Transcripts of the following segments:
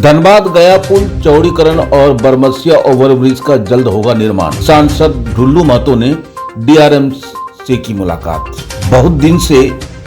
धनबाद गया पुल चौड़ीकरण और बरमसिया ओवरब्रिज का जल्द होगा निर्माण। सांसद ढुल्लू महतो ने डीआरएम से की मुलाकात। बहुत दिन से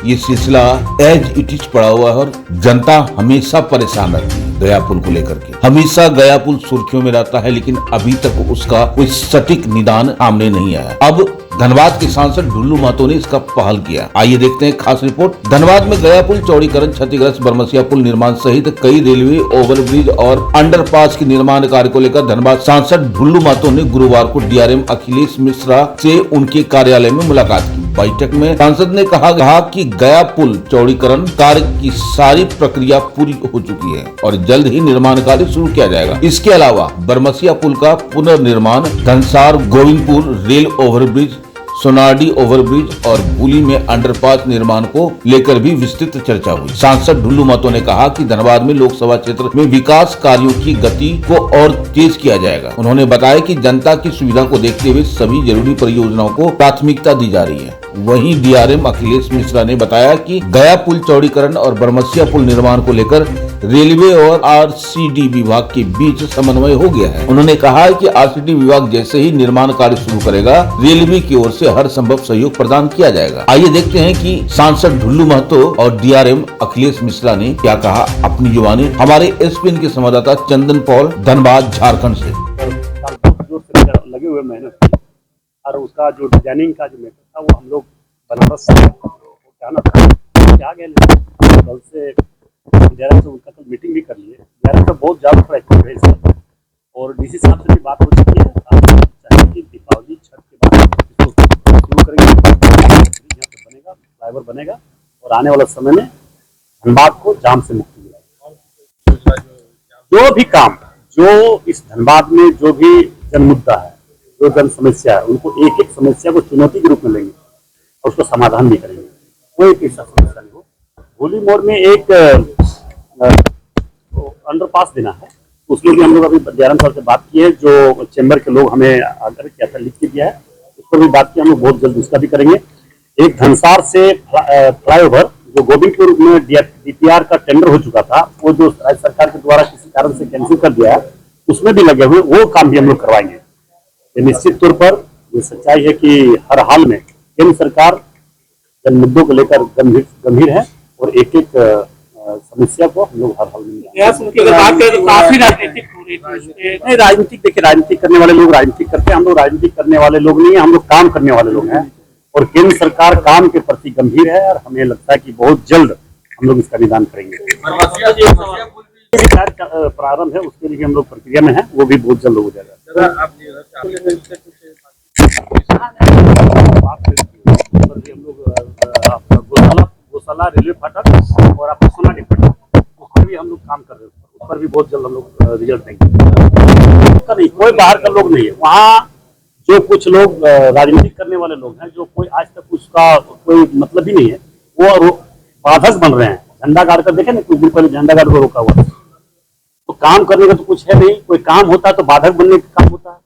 ये सिलसिला एज इट इज पड़ा हुआ है और जनता हमेशा परेशान रहती है गया पुल को लेकर के। हमेशा गया पुल सुर्खियों में रहता है, लेकिन अभी तक उसका कोई सटीक निदान सामने नहीं आया। अब धनबाद के सांसद ढुल्लू महतो ने इसका पहल किया। आइए देखते हैं खास रिपोर्ट। धनबाद में गया पुल चौड़ीकरण, क्षतिग्रस्त बरमसिया पुल निर्माण सहित कई रेलवे ओवरब्रिज और अंडरपास के निर्माण कार्य को लेकर धनबाद सांसद ढुल्लू महतो ने गुरुवार को डीआरएम अखिलेश मिश्रा से उनके कार्यालय में मुलाकात की। बैठक में सांसद ने कहा कि गया पुल चौड़ीकरण कार्य की सारी प्रक्रिया पूरी हो चुकी है और जल्द ही निर्माण कार्य शुरू किया जाएगा। इसके अलावा बरमसिया पुल का पुनर्निर्माण, Dhansar Govindpur rail overbridge, Sonadi overbridge और बुली में अंडरपास निर्माण को लेकर भी विस्तृत चर्चा हुई। सांसद ढुल्लू महतो ने कहा कि धनबाद में लोकसभा क्षेत्र में विकास कार्यों की गति को और तेज किया जाएगा। उन्होंने बताया कि जनता की सुविधा को देखते हुए सभी जरूरी परियोजनाओं को प्राथमिकता दी जा रही है। वहीं डीआरएम अखिलेश मिश्रा ने बताया कि गया पुल चौड़ीकरण और बरमसिया पुल निर्माण को लेकर रेलवे और आरसीडी विभाग के बीच समन्वय हो गया है। उन्होंने कहा है कि आरसीडी विभाग जैसे ही निर्माण कार्य शुरू करेगा, रेलवे की ओर से हर संभव सहयोग प्रदान किया जाएगा। आइए देखते हैं कि सांसद ढुल्लू महतो और डीआरएम अखिलेश मिश्रा ने क्या कहा अपनी जुबानी। हमारे एसपीएन के संवाददाता चंदन पॉल, धनबाद, झारखंड से। लगे हुए मेहनत और उसका जो डिजाइनिंग का जो मेथड था वो हम लोग बनारस से जाना था, क्या गए कल से जरा से उनका कल मीटिंग भी कर लिए। जरा से बहुत ज़्यादा एक्टिव है इसका और डीसी साहब से भी बात हो चुकी है। चाहे कि दीपावली छठ के बाद इसको शुरू करेंगे, यहाँ पे बनेगा, फ्लाईओवर बनेगा और आने वाला समय में धनबाद को जाम से मुक्ति मिलेगी। जो भी काम, जो इस धनबाद में जो भी जन मुद्दा है, जो जन समस्या है, उनको एक एक समस्या को चुनौती के रूप में लेंगे और उसको समाधान भी करेंगे। कोई ऐसा समस्या नहीं हो। होली मोड़ में एक अंडरपास देना है, उसके लिए हम लोग अभी डीआरएम साहब से बात की है। जो चैम्बर के लोग हमें आग्रह किया था, लिख के दिया है, उस पर भी बात की। हम लोग बहुत जल्द उसका भी करेंगे। एक धनसार से फ्लाईओवर जो गोविंदपुर में डीपीआर का टेंडर हो चुका था, वो जो राज्य सरकार के द्वारा किसी कारण से कैंसिल कर दिया है, उसमें भी लगे हुए, वो काम भी हम लोग करवाएंगे। निश्चित तौर पर ये सच्चाई है कि हर हाल में केंद्र सरकार जन मुद्दों को लेकर गंभीर है और एक एक समस्या को हम लोग हर हाल में बात करें तो काफी राजनीतिक हो रही है। नहीं, राजनीतिक देखिए, राजनीतिक करने वाले लोग राजनीतिक करते हैं। हम लोग राजनीतिक करने वाले लोग नहीं है, हम लोग काम करने वाले लोग हैं और केंद्र सरकार काम के प्रति गंभीर है और हमें लगता है कि बहुत जल्द हम लोग इसका निदान करेंगे। प्रारंभ है, उसके लिए हम लोग प्रक्रिया में है, वो भी बहुत जल्द हो जाएगा। हम लोग गौशाला रेलवे फाटक और आपका सोनाडी फाटक, उस पर भी हम लोग काम कर रहे हैं। उस पर भी बहुत जल्द हम लोग रिजल्ट देंगे। नहीं, कोई बाहर का लोग नहीं है वहाँ। जो कुछ लोग राजनीति करने वाले लोग हैं, जो कोई आज तक उसका कोई मतलब ही नहीं है, वो बाधक बन रहे हैं। झंडा गाड़ कर देखे ना, कुछ दिन पहले झंडा गाड़ को रोका हुआ। तो काम करने का तो कुछ है नहीं। कोई काम होता है तो बाधक बनने का काम होता है,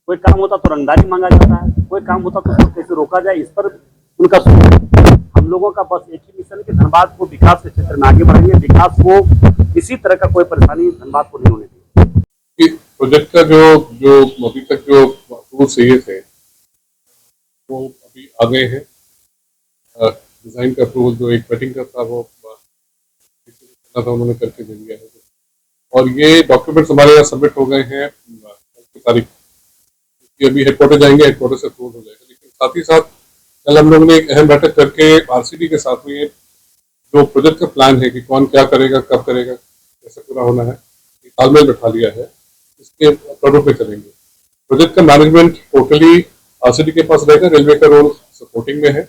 कोई काम होता तो रंगदारी मांगा जाता है, कोई काम होता तो उसको कैसे रोका जाए, इस पर उनका हम लोगों का बस एक ही मिशन है कि धनबाद को विकास के क्षेत्र में आगे बढ़ेंगे। विकास को किसी तरह का कोई परेशानी धनबाद को नहीं होने देंगे। प्रोजेक्ट का जो अभी तक जो अप्रूवल चाहिए थे वो अभी आ गए हैं। डिजाइन का अप्रूवल जो एक वेटिंग का था वो उन्होंने करके दे दिया है और ये डॉक्यूमेंट्स हमारे यहाँ सबमिट हो गए हैं की तारीख। ये अभी हेडक्वार्टर जाएंगे, हेडक्वार्टर से अप्रूवल हो जाएगा। लेकिन साथ ही साथ कल हम लोगों ने एक अहम बैठक करके आरसीडी के साथ में जो प्रोजेक्ट का प्लान है कि कौन क्या करेगा, कब करेगा, कैसे पूरा होना है, तालमेल बैठा लिया है। इसके प्रारूप में चलेंगे। प्रोजेक्ट का मैनेजमेंट टोटली आरसीडी के पास रहेगा। रेलवे का रोल सपोर्टिंग में है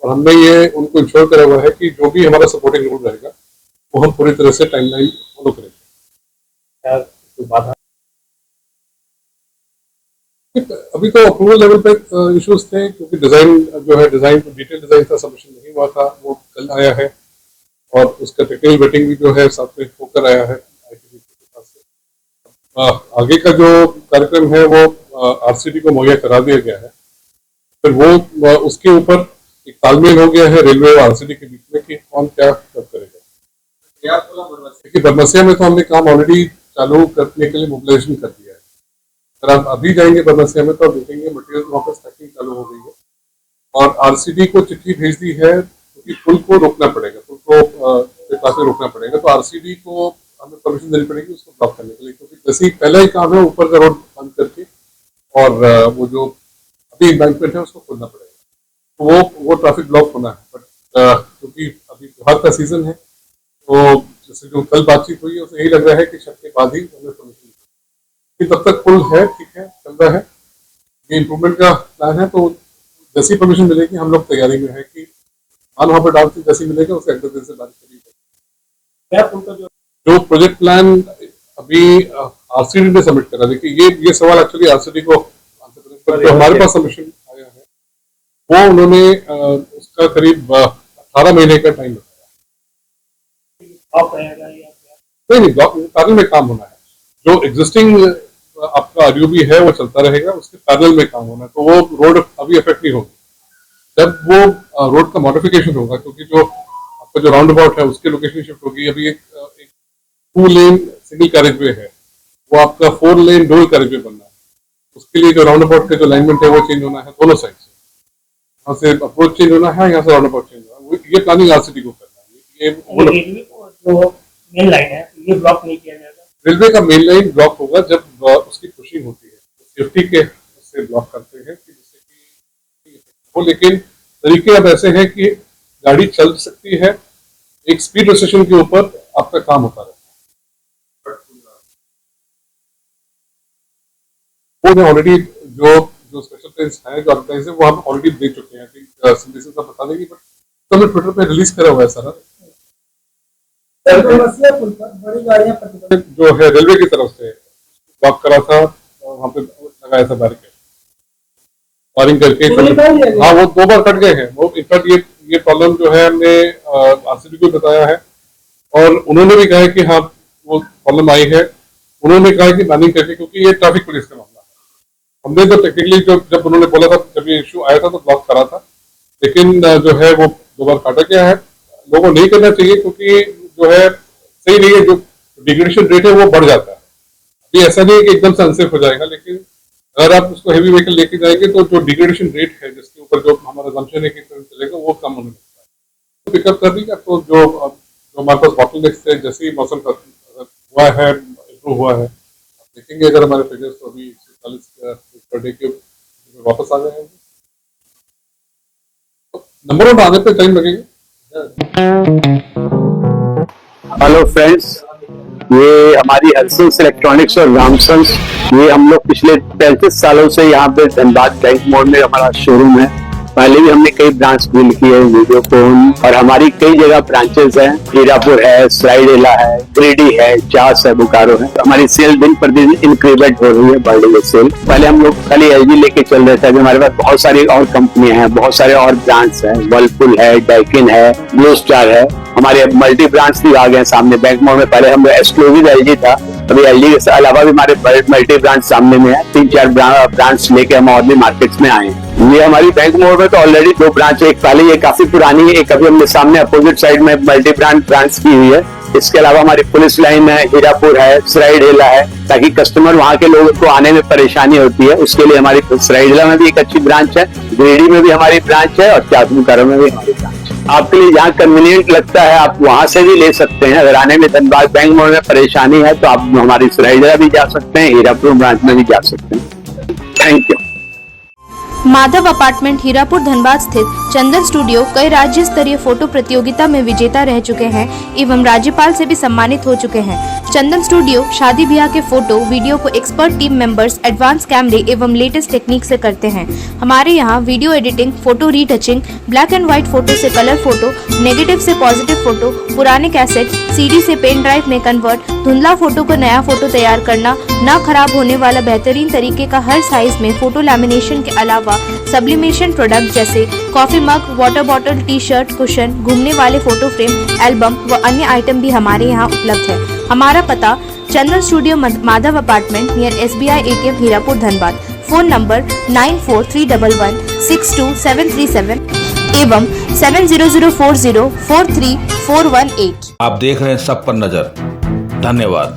और हमने ये उनको इंश्योर करा हुआ है कि जो भी हमारा सपोर्टिंग रोल रहेगा वो हम पूरी तरह से टाइमलाइन फॉलो करेंगे। अभी तो अप्रूवल लेवल पे इश्यूज थे क्योंकि डिजाइन जो है, डिजाइन डिटेल डिजाइन का सबमिशन नहीं हुआ था, वो कल आया है और उसका टेक्निकल वेटिंग भी जो है साथ में होकर आया है आईटीबी के पास से। आगे का जो कार्यक्रम है वो आरसीडी को मुहैया करा दिया गया है। फिर वो उसके ऊपर एक तालमेल हो गया है रेलवे और आरसीडी के बीच में कि कौन क्या कब करेगा। देखिए, बरमसिया में तो हमने काम ऑलरेडी चालू करने के लिए मोबिलाइजेशन कर दिया है। अगर आप अभी जाएंगे बरमसिया में तो आप देखेंगे मटेरियल वहाँ पर स्टैकिंग चालू हो गई है और आरसीडी को चिट्ठी भेज दी है क्योंकि पुल को रोकना पड़ेगा, पुल को ट्रैफिक रोकना पड़ेगा, तो आरसीडी को हमें परमिशन देनी पड़ेगी उसको ब्लॉक करने के लिए, क्योंकि जैसे ही पहला ही काम है ऊपर का रोड बंद करके और वो जो अभी एम्बैंकमेंट है उसको खोलना पड़ेगा, तो वो ट्रैफिक ब्लॉक होना है। बट क्योंकि अभी त्योहार का सीजन है तो जैसे जो कल बातचीत हुई है उसे यही लग रहा है कि छठ के बाद ही हमें परमिशन कि तब तक पुल है, ठीक है, चल रहा है, ये इम्प्रूवमेंट का प्लान है। तो जैसी परमिशन मिलेगी हम लोग तैयारी में है कि माल वहाँ पर डालते जैसे मिलेगा उसे अगले दिन से बारिश करेगी। क्या पुल का जो प्रोजेक्ट प्लान अभी आरसीडी ने सबमिट करा, देखिए ये सवाल एक्चुअली आरसीडी को आंसर करने पर जो हमारे पास सबमिशन आया है वो उन्होंने उसका करीब 18 महीने का टाइम बताया। नहीं, पैरेलल में काम होना है, जो एग्जिस्टिंग आपका आरयूबी है वो चलता रहेगा, उसके पैरेलल में काम होना है, तो वो रोड अभी इफेक्ट नहीं होगी। जब वो रोड का मॉडिफिकेशन होगा, क्योंकि जो आपका जो राउंड अबाउट है उसकी लोकेशन शिफ्ट होगी, अभी एक 2 लेन सिंगल कैरेजवे है वो आपका 4 लेन डुअल कैरेजवे बनना है, उसके लिए जो राउंड अबाउट का जो अलाइनमेंट है वो चेंज होना है दोनों साइड से, यहाँ से अप्रोच चेंज होना है, यहाँ से राउंड अबाउट चेंज होना है, ये प्लानिंग आरसीडी को करना है। ये मेन लाइन है ये ब्लॉक नहीं किया जाएगा, रेलवे का मेन लाइन ब्लॉक होगा जब उसकी पुशिंग होती है, सेफ्टी के उससे ब्लॉक करते हैं कि जिससे कि वो, लेकिन तरीके अब ऐसे हैं कि गाड़ी चल सकती है, एक स्पीड रेस्ट्रिक्शन के ऊपर आपका काम होता रहता है। वो ऑलरेडी जो स्पेशल ट्रेन्स हैं जो एडवर्टाइज है वो हम ऑलरेडी दे चुके हैं, संदेश का बता देंगे, बट तो हमने ट्विटर पे रिलीज करा हुआ है सारा। बड़ी गाड़ियां जो है रेलवे की तरफ से ब्लॉक करा था, वहाँ पे लगाया था बैरिकेड वायरिंग करके, हाँ वो 2 बार कट गए हैं। वो इनफैक्ट ये प्रॉब्लम जो है हमने आरसीडी को बताया है और उन्होंने भी कहा है कि हाँ वो प्रॉब्लम आई है, उन्होंने कहा है कि मैनेज करके, क्योंकि ये ट्रैफिक पुलिस का मामला है। हमने तो टेक्निकली जब उन्होंने बोला था, जब ये इशू आया था तो ब्लॉक करा था, लेकिन जो है वो 2 बार काटा गया है। लोगों नहीं करना चाहिए क्योंकि जो है सही नहीं है, जो डिग्रेडेशन रेट है वो बढ़ जाता है। अभी ऐसा नहीं है कि एकदम से अनसेफ हो जाएगा, लेकिन अगर आप उसको हेवी व्हीकल लेके जाएंगे तो जो डिग्रेडेशन रेट है जिसके ऊपर जो हमारा जंक्शन है कि चलेगा वो कम होने लगता है। पिकअप कर देगा तो जो हमारे पास बॉटलनेक्स थे, जैसे ही मौसम का हुआ है, इम्प्रूव हुआ है, आप देखेंगे अगर हमारे फिगर्स तो अभी 40 पर डे के वापस आ गए हैं, तो नंबर ऑफ आने पर टाइम लगेगा। हेलो फ्रेंड्स, ये हमारी हंसन्स इलेक्ट्रॉनिक्स और रामसन्स, ये हम लोग पिछले 35 सालों से यहाँ पे धनबाद बैंक मोड़ में हमारा शोरूम है। पहले भी हमने कई ब्रांच डील की है, वीडियोकॉन, और हमारी कई जगह ब्रांचेस हैं, हीरापुर है, सरायडेला है, गिरिडीह है, चास है, बोकारो है। हमारी सेल दिन पर दिन इंक्रीमेंट हो रही है, बढ़ रही है सेल। पहले हम लोग खाली एलजी लेके चल रहे थे, अभी हमारे पास बहुत सारी और कंपनियां हैं, बहुत सारे और ब्रांड्स हैं, वर्लपुल है, डाइकिन है, ब्लू स्टार है, हमारे मल्टी ब्रांड्स भी आ गए सामने बैंक मोड़ में। पहले हम एक्सक्लूसिव एलजी था, अभी एलजी के अलावा भी हमारे मल्टी ब्रांड सामने में है, 3-4 ब्रांड्स लेके हम और भी मार्केट्स में आए हैं। ये हमारी बैंक मोड़ में तो ऑलरेडी 2 ब्रांच है, एक पहले ये काफी पुरानी है, एक अभी हमने सामने अपोजिट साइड में मल्टी ब्रांच की हुई है। इसके अलावा हमारी पुलिस लाइन है, हीरापुर है, सरायडेला है, ताकि कस्टमर वहाँ के लोगों को आने में परेशानी होती है, उसके लिए हमारी सरायडेला में भी एक अच्छी ब्रांच है, गिरिडीह में भी हमारी ब्रांच है और चासमुकारो में भी हमारी ब्रांच है। आपके लिए जहाँ कन्वीनियंट लगता है आप वहां से भी ले सकते हैं। अगर आने में धनबाद बैंक मोड़ में परेशानी है तो आप हमारी सरायडेला भी जा सकते हैं, हीरापुर ब्रांच में भी जा सकते हैं। Thank you. Madhav apartment Hirapur Dhanbad स्थित चंदन स्टूडियो कई राज्य स्तरीय फोटो प्रतियोगिता में विजेता रह चुके हैं एवं राज्यपाल से भी सम्मानित हो चुके हैं। चंदन स्टूडियो शादी ब्याह के फोटो वीडियो को एक्सपर्ट टीम मेंबर्स एडवांस कैमरे एवं लेटेस्ट टेक्निक से करते हैं। हमारे यहाँ video editing, photo retouching, black and white photo से कलर फोटो, नेगेटिव से पॉजिटिव फोटो, पुराने कैसेट सीडी से पेन ड्राइव में कन्वर्ट, धुंधला फोटो को नया फोटो तैयार करना, न खराब होने वाला बेहतरीन तरीके का हर साइज में फोटो लैमिनेशन के अलावा सब्लिमेशन प्रोडक्ट जैसे coffee mug, water bottle, T shirt, cushion, घूमने वाले फोटो फ्रेम, एल्बम व अन्य आइटम भी हमारे यहाँ उपलब्ध है। हमारा पता Chandan studio Madhav apartment near SBI ATM Hirapur Dhanbad. Phone number 9431162737 एवं 7004043418। आप देख रहे हैं सब पर नजर। धन्यवाद।